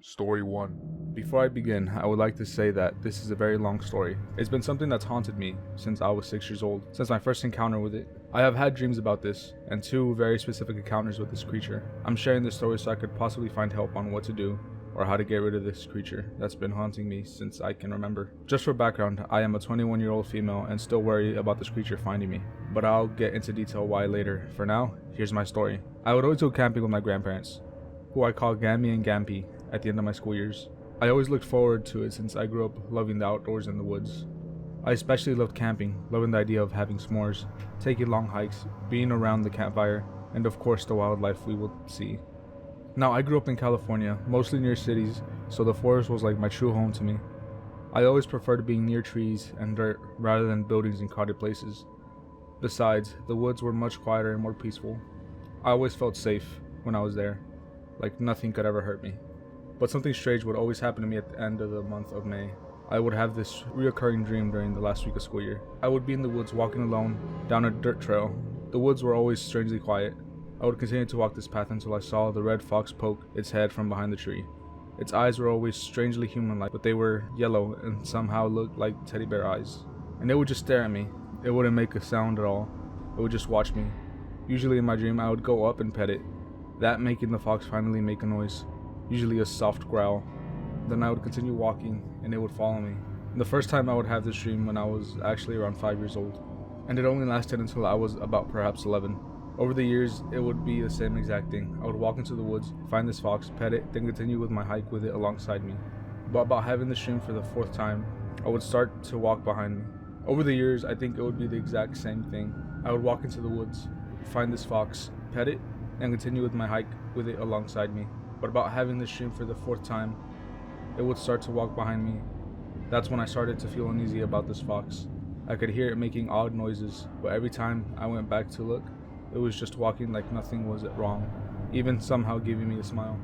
Story 1. Before I begin, I would like to say that this is a very long story. It's been something that's haunted me since I was 6 years old, since my first encounter with it. I have had dreams about this, and 2 very specific encounters with this creature. I'm sharing this story so I could possibly find help on what to do, or how to get rid of this creature that's been haunting me since I can remember. Just for background, I am a 21-year-old female and still worry about this creature finding me, but I'll get into detail why later. For now, here's my story. I would always go camping with my grandparents, who I call Gammy and Gampy, at the end of my school years. I always looked forward to it since I grew up loving the outdoors and the woods. I especially loved camping, loving the idea of having s'mores, taking long hikes, being around the campfire, and of course the wildlife we would see. Now, I grew up in California, mostly near cities, so the forest was like my true home to me. I always preferred being near trees and dirt rather than buildings and crowded places. Besides, the woods were much quieter and more peaceful. I always felt safe when I was there, like nothing could ever hurt me. But something strange would always happen to me at the end of the month of May. I would have this reoccurring dream during the last week of school year. I would be in the woods walking alone down a dirt trail. The woods were always strangely quiet. I would continue to walk this path until I saw the red fox poke its head from behind the tree. Its eyes were always strangely human-like, but they were yellow and somehow looked like teddy bear eyes. And it would just stare at me. It wouldn't make a sound at all. It would just watch me. Usually in my dream, I would go up and pet it, that making the fox finally make a noise, usually a soft growl. Then I would continue walking and it would follow me. The first time I would have this dream when I was actually around 5 years old, and it only lasted until I was about perhaps 11. Over the years, it would be the same exact thing. I would walk into the woods, find this fox, pet it, then continue with my hike with it alongside me. But about having this dream for the 4th time, I would start to walk behind me. Over the years, I think it would be the exact same thing. I would walk into the woods, find this fox, pet it, and continue with my hike with it alongside me. But about having this dream for the 4th time, it would start to walk behind me. That's when I started to feel uneasy about this fox. I could hear it making odd noises, but every time I went back to look, it was just walking like nothing was wrong, even somehow giving me a smile.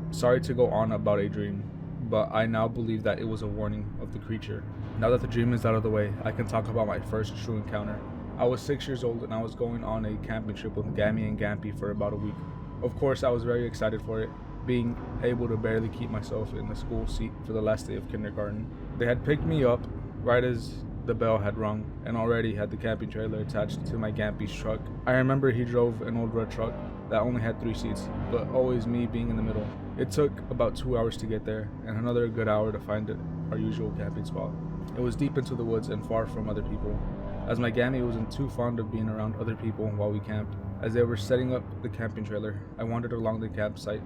Sorry to go on about a dream, but I now believe that it was a warning of the creature. Now that the dream is out of the way, I can talk about my first true encounter. I was 6 years old and I was going on a camping trip with Gammy and Gampy for about a week. Of course, I was very excited for it, being able to barely keep myself in the school seat for the last day of kindergarten. They had picked me up right as the bell had rung and already had the camping trailer attached to my Gampy's truck. I remember he drove an old red truck that only had 3 seats, but always me being in the middle. It took about 2 hours to get there and another good hour to find our usual camping spot. It was deep into the woods and far from other people, as my Gammy wasn't too fond of being around other people while we camped. As they were setting up the camping trailer, I wandered along the campsite,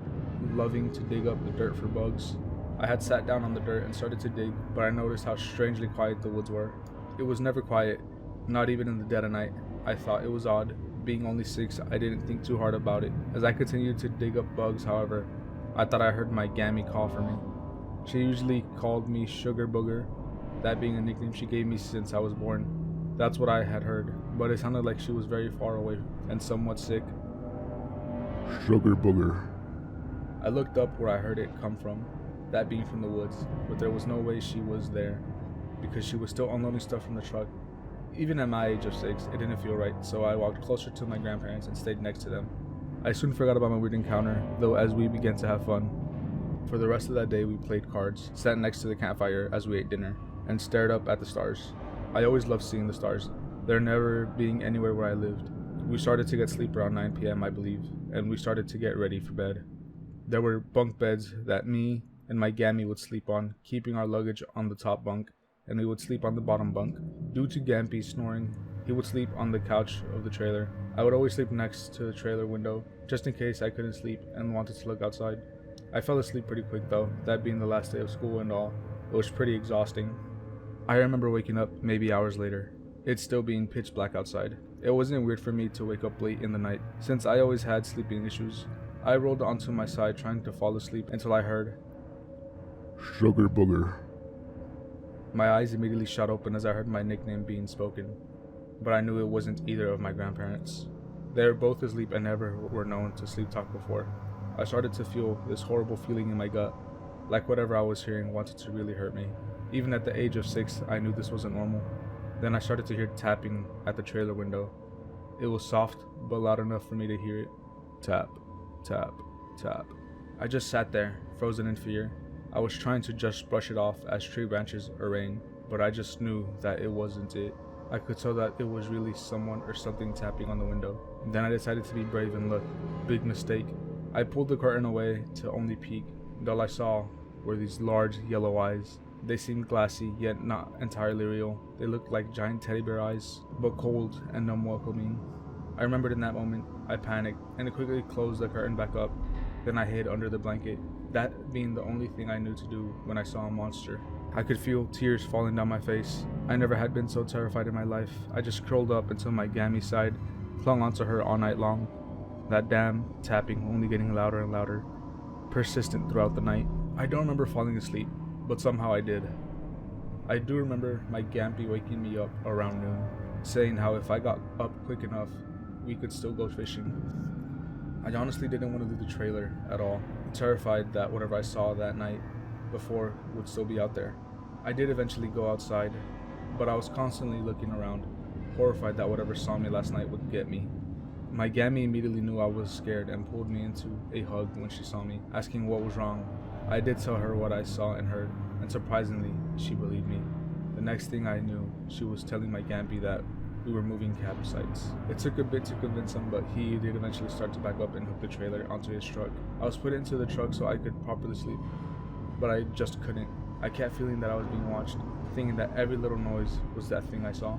loving to dig up the dirt for bugs. I had sat down on the dirt and started to dig, but I noticed how strangely quiet the woods were. It was never quiet, not even in the dead of night. I thought it was odd. Being only 6, I didn't think too hard about it. As I continued to dig up bugs, however, I thought I heard my Gammy call for me. She usually called me Sugar Booger, that being a nickname she gave me since I was born. That's what I had heard, but it sounded like she was very far away and somewhat sick. Sugar Booger. I looked up where I heard it come from, that being from the woods, but there was no way she was there, because she was still unloading stuff from the truck. Even at my age of 6, it didn't feel right, so I walked closer to my grandparents and stayed next to them. I soon forgot about my weird encounter, though, as we began to have fun. For the rest of that day, we played cards, sat next to the campfire as we ate dinner, and stared up at the stars. I always loved seeing the stars, there never being anywhere where I lived. We started to get sleep around 9 p.m. I believe, and we started to get ready for bed. There were bunk beds that me and my Gammy would sleep on, keeping our luggage on the top bunk, and we would sleep on the bottom bunk. Due to Gampy's snoring, he would sleep on the couch of the trailer. I would always sleep next to the trailer window, just in case I couldn't sleep and wanted to look outside. I fell asleep pretty quick though, that being the last day of school and all. It was pretty exhausting. I remember waking up maybe hours later, it still being pitch black outside. It wasn't weird for me to wake up late in the night, since I always had sleeping issues. I rolled onto my side trying to fall asleep until I heard Sugar Booger. My eyes immediately shot open as I heard my nickname being spoken, but I knew it wasn't either of my grandparents. They were both asleep and never were known to sleep talk before. I started to feel this horrible feeling in my gut, like whatever I was hearing wanted to really hurt me. Even at the age of 6, I knew this wasn't normal. Then I started to hear tapping at the trailer window. It was soft, but loud enough for me to hear it. Tap, tap, tap. I just sat there, frozen in fear. I was trying to just brush it off as tree branches or rain, but I just knew that it wasn't it. I could tell that it was really someone or something tapping on the window. Then I decided to be brave and look. Big mistake. I pulled the curtain away to only peek, and all I saw were these large yellow eyes. They seemed glassy, yet not entirely real. They looked like giant teddy bear eyes, but cold and unwelcoming. I remembered in that moment, I panicked and quickly closed the curtain back up. Then I hid under the blanket, that being the only thing I knew to do when I saw a monster. I could feel tears falling down my face. I never had been so terrified in my life. I just curled up until my gammy side, clung onto her all night long. That damn tapping only getting louder and louder, persistent throughout the night. I don't remember falling asleep, but somehow I did. I do remember my Gampy waking me up around noon, saying how if I got up quick enough, we could still go fishing. I honestly didn't want to leave the trailer at all, terrified that whatever I saw that night before would still be out there. I did eventually go outside, but I was constantly looking around, horrified that whatever saw me last night would get me. My Gammy immediately knew I was scared and pulled me into a hug when she saw me, asking what was wrong. I did tell her what I saw and heard, and surprisingly, she believed me. The next thing I knew, she was telling my Gampy that we were moving campsites. It took a bit to convince him, but he did eventually start to back up and hook the trailer onto his truck. I was put into the truck so I could properly sleep, but I just couldn't. I kept feeling that I was being watched, thinking that every little noise was that thing I saw,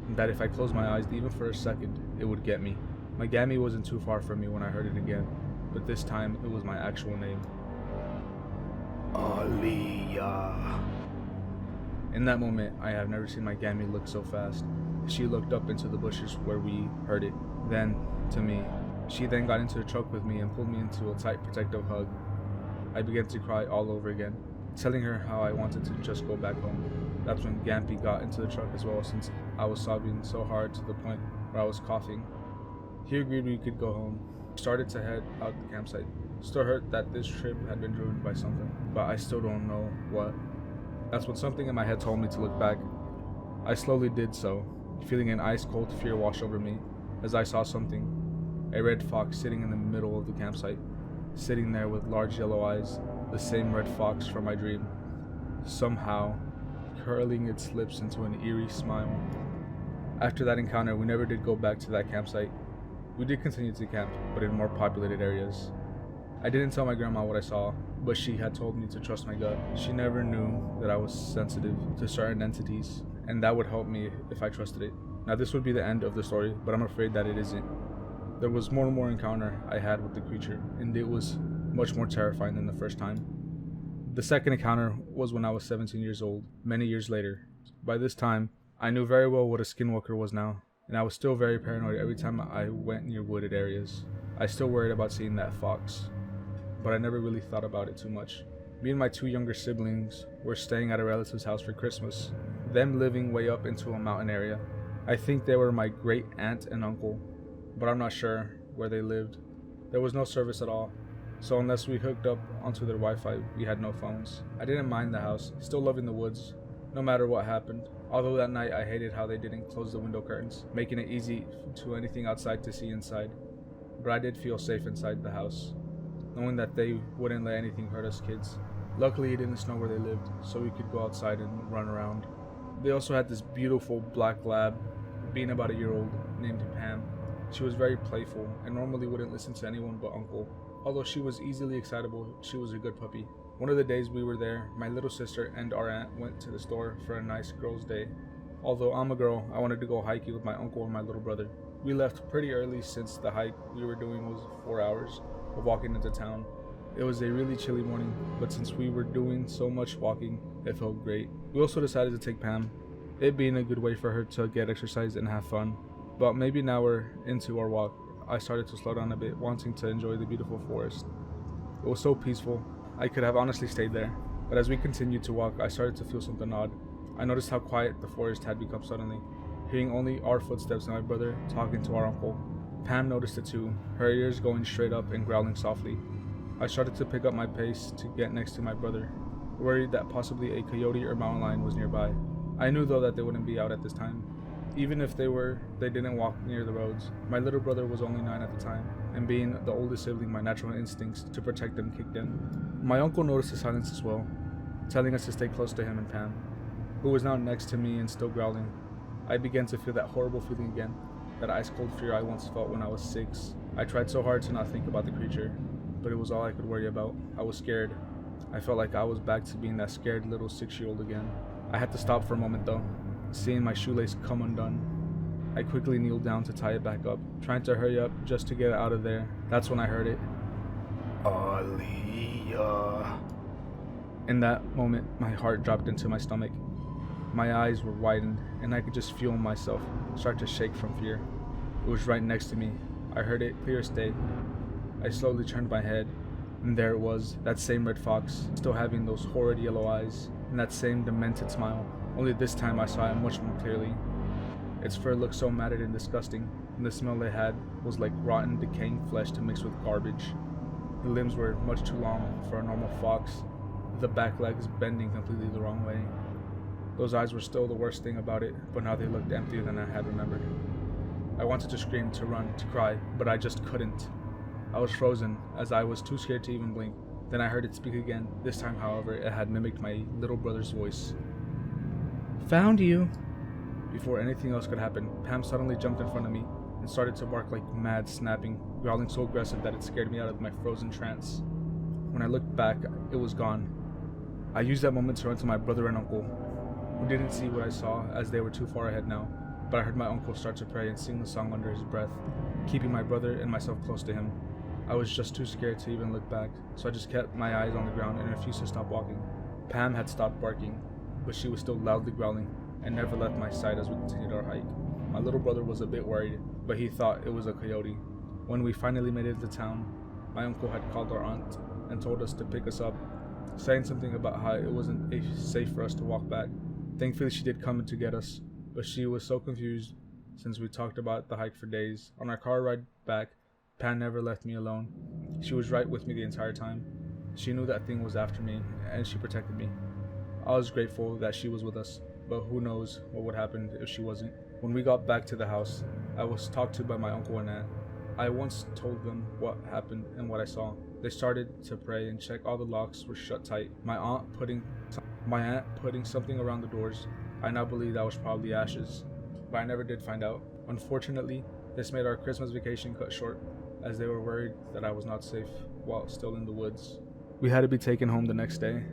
and that if I closed my eyes even for a second, it would get me. My Gammy wasn't too far from me when I heard it again, but this time it was my actual name. Aliyah. In that moment, I have never seen my Gammy look so fast. She looked up into the bushes where we heard it, then to me. She then got into the truck with me and pulled me into a tight protective hug. I began to cry all over again, telling her how I wanted to just go back home. That's when Gampy got into the truck as well, since I was sobbing so hard to the point where I was coughing. He agreed we could go home. Started to head out the campsite. Still hurt that this trip had been ruined by something, but I still don't know what. That's when something in my head told me to look back. I slowly did so, feeling an ice-cold fear wash over me as I saw something. A red fox sitting in the middle of the campsite, sitting there with large yellow eyes, the same red fox from my dream, somehow curling its lips into an eerie smile. After that encounter, we never did go back to that campsite. We did continue to camp, but in more populated areas. I didn't tell my grandma what I saw, but she had told me to trust my gut. She never knew that I was sensitive to certain entities, and that would help me if I trusted it. Now this would be the end of the story, but I'm afraid that it isn't. There was more and more encounter I had with the creature, and it was much more terrifying than the first time. The second encounter was when I was 17 years old, many years later. By this time, I knew very well what a skinwalker was now, and I was still very paranoid every time I went near wooded areas. I still worried about seeing that fox, but I never really thought about it too much. Me and my two younger siblings were staying at a relative's house for Christmas, them living way up into a mountain area. I think they were my great aunt and uncle, but I'm not sure where they lived. There was no service at all, so unless we hooked up onto their Wi-Fi, we had no phones. I didn't mind the house, still loving the woods, no matter what happened. Although that night I hated how they didn't close the window curtains, making it easy to anything outside to see inside. But I did feel safe inside the house, knowing that they wouldn't let anything hurt us kids. Luckily it didn't snow where they lived, so we could go outside and run around. They also had this beautiful black lab, being about a year old, named Pam. She was very playful and normally wouldn't listen to anyone but Uncle. Although she was easily excitable, she was a good puppy. One of the days we were there, my little sister and our aunt went to the store for a nice girls' day. Although I'm a girl, I wanted to go hiking with my uncle and my little brother. We left pretty early since the hike we were doing was 4 hours of walking into town. It was a really chilly morning, but since we were doing so much walking, it felt great. We also decided to take Pam, it being a good way for her to get exercise and have fun. But maybe now we're into our walk, I started to slow down a bit, wanting to enjoy the beautiful forest. It was so peaceful, I could have honestly stayed there. But as we continued to walk, I started to feel something odd. I noticed how quiet the forest had become suddenly, hearing only our footsteps and my brother talking to our uncle. Pam noticed it too, her ears going straight up and growling softly. I started to pick up my pace to get next to my brother, worried that possibly a coyote or mountain lion was nearby. I knew though that they wouldn't be out at this time. even if they didn't walk near the roads. My little brother was only 9 at the time, and being the oldest sibling, my natural instincts to protect him kicked in. My uncle noticed the silence as well, telling us to stay close to him and Pam, who was now next to me and still growling. I began to feel that horrible feeling again, that ice cold fear I once felt when I was 6. I tried so hard to not think about the creature, but it was all I could worry about. I was scared. I felt like I was back to being that scared little 6-year-old again. I had to stop for a moment though, seeing my shoelace come undone. I quickly kneeled down to tie it back up, trying to hurry up just to get it out of there. That's when I heard it. Aliyah. In that moment, my heart dropped into my stomach. My eyes were widened, and I could just feel myself start to shake from fear. It was right next to me. I heard it clear as day. I slowly turned my head, and there it was, that same red fox, still having those horrid yellow eyes, and that same demented smile. Only this time I saw it much more clearly. Its fur looked so matted and disgusting, and the smell it had was like rotten, decaying flesh to mix with garbage. The limbs were much too long for a normal fox, the back legs bending completely the wrong way. Those eyes were still the worst thing about it, but now they looked emptier than I had remembered. I wanted to scream, to run, to cry, but I just couldn't. I was frozen, as I was too scared to even blink. Then I heard it speak again. This time, however, it had mimicked my little brother's voice. "Found you." Before anything else could happen, Pam suddenly jumped in front of me and started to bark like mad, snapping, growling so aggressive that it scared me out of my frozen trance. When I looked back, it was gone. I used that moment to run to my brother and uncle, who didn't see what I saw as they were too far ahead now, but I heard my uncle start to pray and sing the song under his breath, keeping my brother and myself close to him. I was just too scared to even look back, so I just kept my eyes on the ground and refused to stop walking. Pam had stopped barking, but she was still loudly growling and never left my side as we continued our hike. My little brother was a bit worried, but he thought it was a coyote. When we finally made it to town, my uncle had called our aunt and told us to pick us up, saying something about how it wasn't safe for us to walk back. Thankfully, she did come to get us, but she was so confused since we talked about the hike for days. On our car ride back, Pam never left me alone. She was right with me the entire time. She knew that thing was after me, and she protected me. I was grateful that she was with us, but who knows what would happen if she wasn't. When we got back to the house, I was talked to by my uncle and aunt. I once told them what happened and what I saw. They started to pray and check all the locks were shut tight. My aunt putting something around the doors. I now believe that was probably ashes, but I never did find out. Unfortunately, this made our Christmas vacation cut short, as they were worried that I was not safe while still in the woods. We had to be taken home the next day,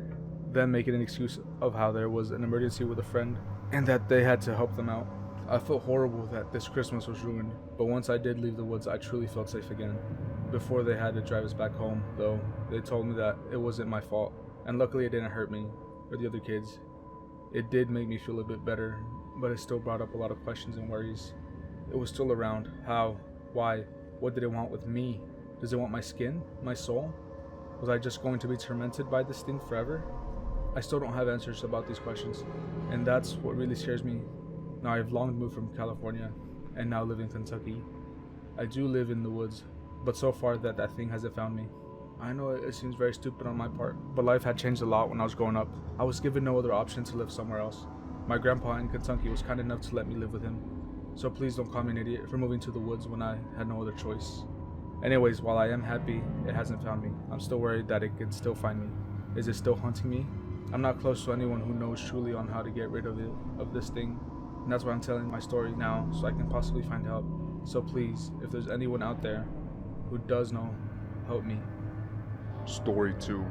then making an excuse of how there was an emergency with a friend and that they had to help them out. I felt horrible that this Christmas was ruined, but once I did leave the woods, I truly felt safe again. Before they had to drive us back home, though, they told me that it wasn't my fault, and luckily it didn't hurt me or the other kids. It did make me feel a bit better, but it still brought up a lot of questions and worries. It was still around. How? Why? What did it want with me? Does it want my skin? My soul? Was I just going to be tormented by this thing forever? I still don't have answers about these questions, and that's what really scares me. Now I've long moved from California, and now live in Kentucky. I do live in the woods, but so far that thing hasn't found me. I know it seems very stupid on my part, but life had changed a lot when I was growing up. I was given no other option to live somewhere else. My grandpa in Kentucky was kind enough to let me live with him, so please don't call me an idiot for moving to the woods when I had no other choice. Anyways, while I am happy it hasn't found me, I'm still worried that it could still find me. Is it still hunting me? I'm not close to anyone who knows truly on how to get rid of this thing, and that's why I'm telling my story now, so I can possibly find help. So please, if there's anyone out there who does know, help me. Story 2.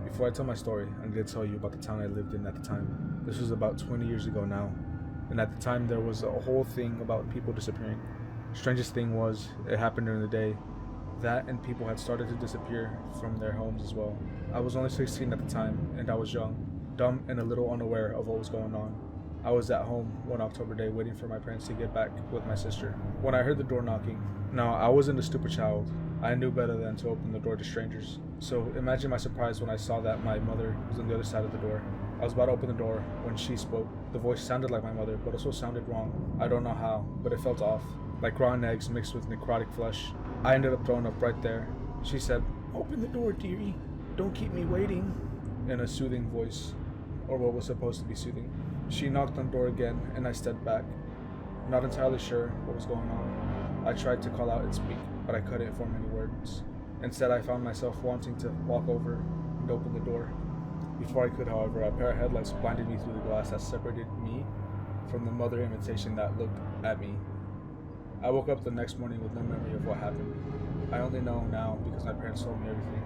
Before I tell my story, I'm going to tell you about the town I lived in at the time. This was about 20 years ago now, and at the time there was a whole thing about people disappearing. Strangest thing was, it happened during the day. That and people had started to disappear from their homes as well. I was only 16 at the time, and I was young, dumb, and a little unaware of what was going on. I was at home one October day waiting for my parents to get back with my sister, when I heard the door knocking. Now, I wasn't a stupid child. I knew better than to open the door to strangers. So imagine my surprise when I saw that my mother was on the other side of the door. I was about to open the door when she spoke. The voice sounded like my mother, but also sounded wrong. I don't know how, but it felt off, like rotten eggs mixed with necrotic flesh. I ended up throwing up right there. She said, "Open the door, dearie. Don't keep me waiting," in a soothing voice, or what was supposed to be soothing. She knocked on the door again, and I stepped back. Not entirely sure what was going on. I tried to call out and speak, but I couldn't form any words. Instead, I found myself wanting to walk over and open the door. Before I could, however, a pair of headlights blinded me through the glass that separated me from the mother imitation that looked at me. I woke up the next morning with no memory of what happened. I only know now because my parents told me everything.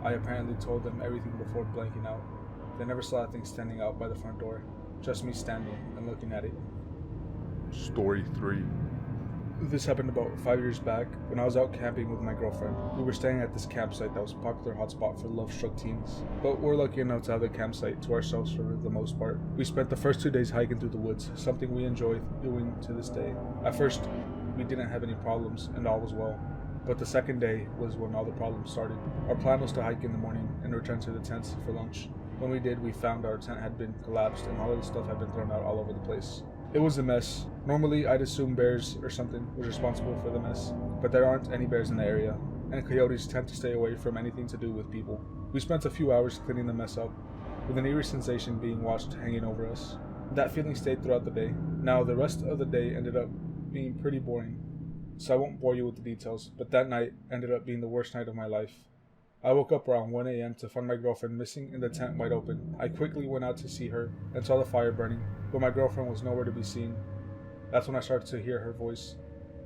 I apparently told them everything before blanking out. They never saw that thing standing out by the front door, just me standing and looking at it. Story 3. This happened about 5 years back when I was out camping with my girlfriend. We were staying at this campsite that was a popular hotspot for love-struck teens, but we're lucky enough to have the campsite to ourselves for the most part. We spent the first 2 days hiking through the woods, something we enjoy doing to this day. At first, we didn't have any problems and all was well, but the second day was when all the problems started. Our plan was to hike in the morning and return to the tents for lunch. When we did, we found our tent had been collapsed and all of the stuff had been thrown out all over the place. It was a mess. Normally, I'd assume bears or something was responsible for the mess, but there aren't any bears in the area, and coyotes tend to stay away from anything to do with people. We spent a few hours cleaning the mess up, with an eerie sensation being watched hanging over us. That feeling stayed throughout the day. Now, the rest of the day ended up being pretty boring, so I won't bore you with the details, but that night ended up being the worst night of my life. I woke up around 1 a.m. to find my girlfriend missing in the tent wide open. I quickly went out to see her and saw the fire burning, but my girlfriend was nowhere to be seen. That's when I started to hear her voice.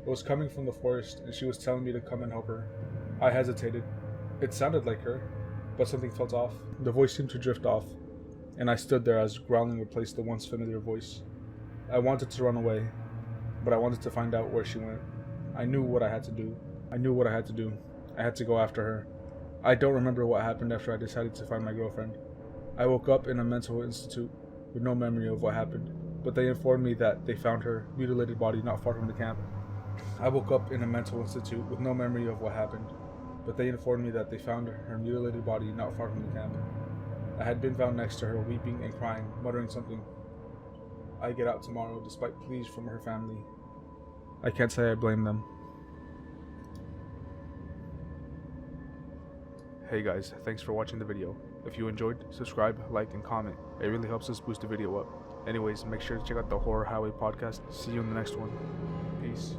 It was coming from the forest, and she was telling me to come and help her. I hesitated. It sounded like her, but something felt off. The voice seemed to drift off, and I stood there as growling replaced the once familiar voice. I wanted to run away, but I wanted to find out where she went. I knew what I had to do. I had to go after her. I don't remember what happened after I decided to find my girlfriend. I woke up in a mental institute with no memory of what happened, but they informed me that they found her mutilated body not far from the camp. I woke up in a mental institute with no memory of what happened, but they informed me that they found her mutilated body not far from the camp. I had been found next to her, weeping and crying, muttering something. I get out tomorrow despite pleas from her family. I can't say I blame them. Hey guys, thanks for watching the video. If you enjoyed, subscribe, like, and comment. It really helps us boost the video up. Anyways, make sure to check out the Horror Highway podcast. See you in the next one. Peace.